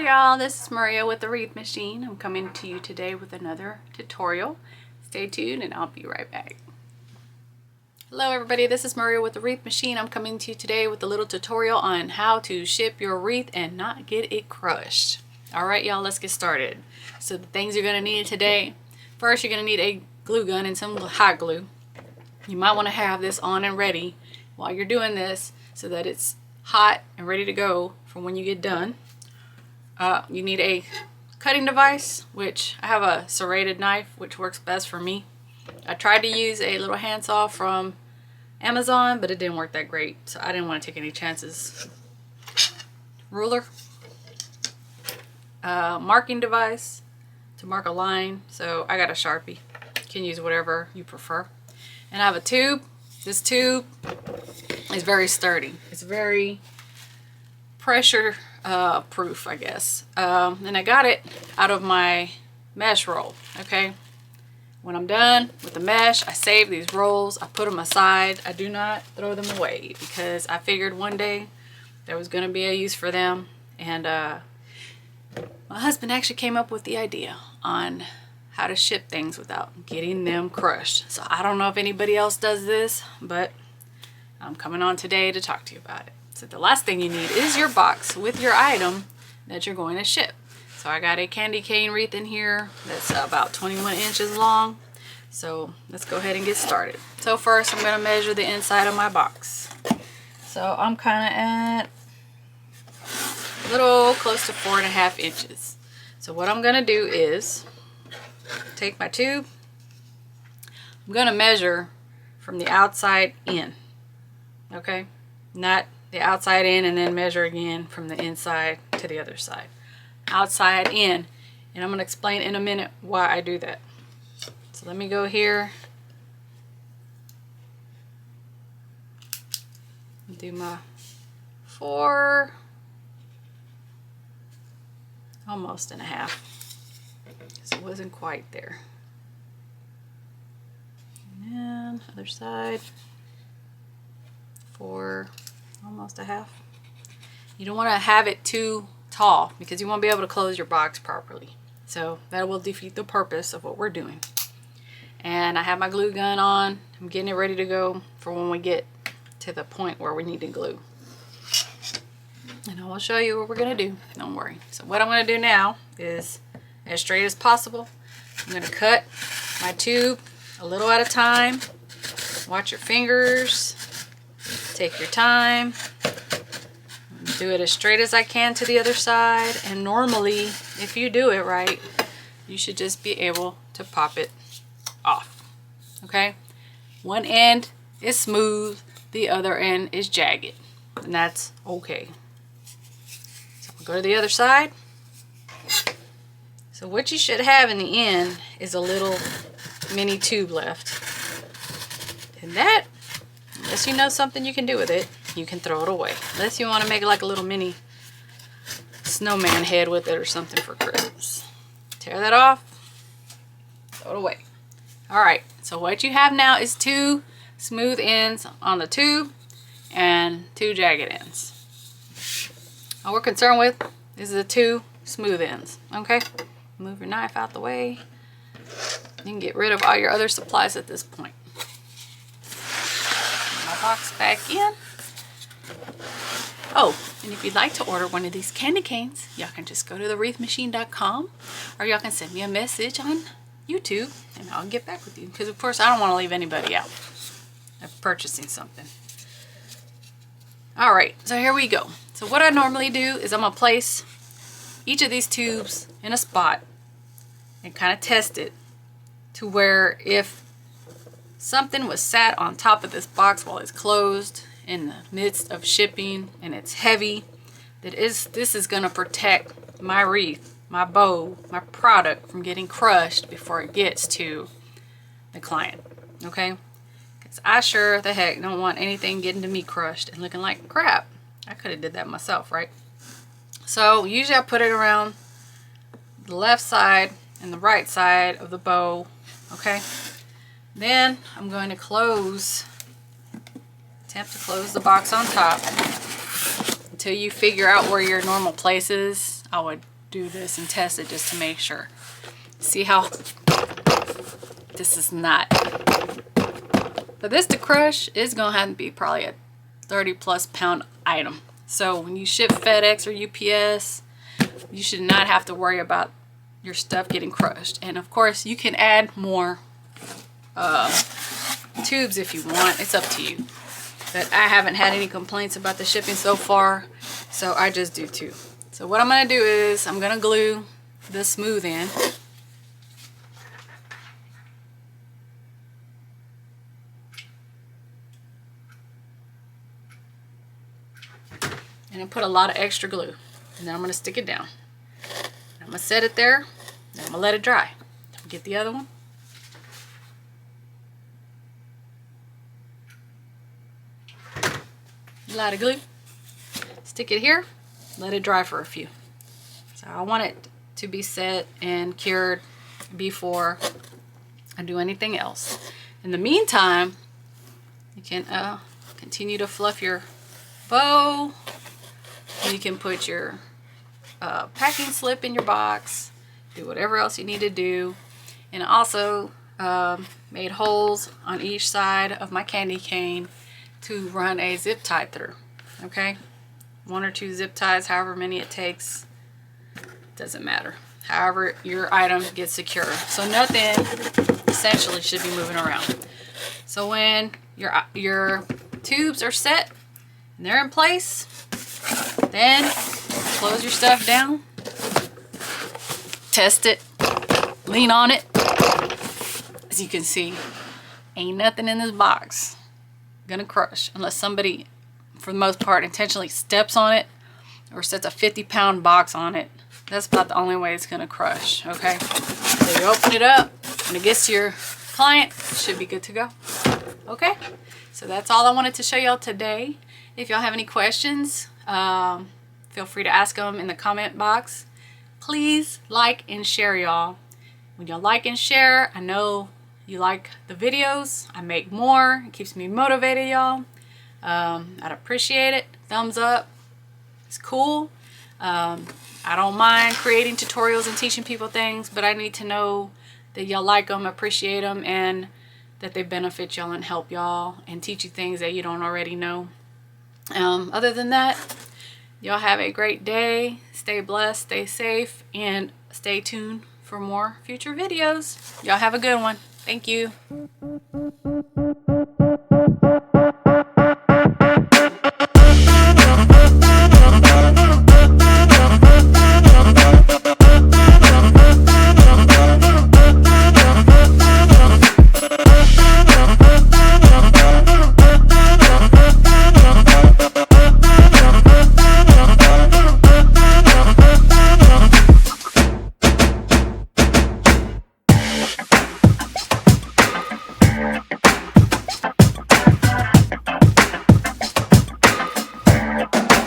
y'all, this is Maria with the Wreath Machine. I'm coming to you today with another tutorial. Stay tuned and I'll be right back. Hello everybody, this is Maria with the Wreath Machine. I'm coming to you today with a little tutorial on how to ship your wreath and not get it crushed. Alright y'all, let's get started. So the things you're going to need today. First, you're going to need a glue gun and some hot glue. You might want to have this on and ready while you're doing this so that it's hot and ready to go for when you get done. You need a cutting device, which I have a serrated knife, which works best for me. I tried to use a little handsaw from Amazon, but it didn't work that great, so I didn't want to take any chances. Ruler, marking device to mark a line, so I got a Sharpie. You can use whatever you prefer. And I have a tube. This tube is very sturdy. It's very pressure proof, I guess. And I got it out of my mesh roll. Okay, when I'm done with the mesh, I save these rolls, I put them aside. I do not throw them away because I figured one day there was going to be a use for them. And my husband actually came up with the idea on how to ship things without getting them crushed. So I don't know if anybody else does this, but I'm coming on today to talk to you about it. So the last thing you need is your box with your item that you're going to ship. So I got a candy cane wreath in here that's about 21 inches long. So let's go ahead and get started. So first I'm going to measure the inside of my box. So I'm kind of at a little close to 4.5 inches. So what I'm going to do is take my tube. I'm going to measure from the outside in. Okay? Not the outside in and then measure again from the inside to the other side. Outside in. And I'm going to explain in a minute why I do that. So let me go here and do my 4, almost and a half, because it wasn't quite there. And then other side, 4, almost a half. You don't want to have it too tall because you won't be able to close your box properly. So that will defeat the purpose of what we're doing. And I have my glue gun on. I'm getting it ready to go for when we get to the point where we need to glue. And I will show you what we're going to do. Don't worry. So what I'm going to do now is, as straight as possible, I'm going to cut my tube a little at a time. Watch your fingers. Take your time. Do it as straight as I can to the other side. And normally, if you do it right, you should just be able to pop it off. Okay? One end is smooth, the other end is jagged. And that's okay. So we'll go to the other side. So what you should have in the end is a little mini tube left. And that, unless you know something you can do with it, you can throw it away. Unless you want to make like a little mini snowman head with it or something for Christmas. Tear that off, throw it away. Alright, so what you have now is 2 smooth ends on the tube and 2 jagged ends. All we're concerned with is the 2 smooth ends. Okay, move your knife out the way. You can get rid of all your other supplies at this point. Put my box back in. Oh, and if you'd like to order one of these candy canes, y'all can just go to thewreathmachine.com, or y'all can send me a message on YouTube and I'll get back with you, because of course I don't want to leave anybody out of purchasing something. Alright, so here we go. So what I normally do is I'm going to place each of these tubes in a spot and kind of test it to where if something was sat on top of this box while it's closed in the midst of shipping and it's heavy, this is going to protect my wreath, my bow, my product from getting crushed before it gets to the client. Okay? Because I sure the heck don't want anything getting to me crushed and looking like crap. I could have did that myself, right? So usually I put it around the left side and the right side of the bow. Okay? Then I'm going to attempt to close the box on top until you figure out where your normal place is. I would do this and test it just to make sure. See how this is not. For this to crush, it's gonna have to be probably a 30+ pound item. So when you ship FedEx or UPS, you should not have to worry about your stuff getting crushed. And of course, you can add more tubes if you want. It's up to you. But I haven't had any complaints about the shipping so far, so I just do 2. So what I'm gonna do is I'm gonna glue the smooth end. And I put a lot of extra glue. And then I'm gonna stick it down. I'm gonna set it there, and I'm gonna let it dry. Get the other one. A lot of glue. Stick it here, let it dry for a few. So I want it to be set and cured before I do anything else. In the meantime, you can continue to fluff your bow. You can put your packing slip in your box, do whatever else you need to do. And I also made holes on each side of my candy cane to run a zip tie through. Okay, 1 or 2 zip ties, however many it takes, doesn't matter. However your item gets secure, so nothing essentially should be moving around. So when your tubes are set and they're in place, then close your stuff down, test it, lean on it. As you can see, ain't nothing in this box gonna crush unless somebody, for the most part, intentionally steps on it or sets a 50-pound box on it. That's about the only way it's gonna crush. Okay, so you open it up when it gets to your client, it should be good to go. Okay, so that's all I wanted to show y'all today. If y'all have any questions, feel free to ask them in the comment box. Please like and share, y'all. When y'all like and share, I know you like the videos. I make more. It keeps me motivated, y'all. I'd appreciate it. Thumbs up. It's cool. I don't mind creating tutorials and teaching people things, but I need to know that y'all like them, appreciate them, and that they benefit y'all and help y'all and teach you things that you don't already know. Other than that, y'all have a great day. Stay blessed, stay safe, and stay tuned for more future videos. Y'all have a good one. Thank you.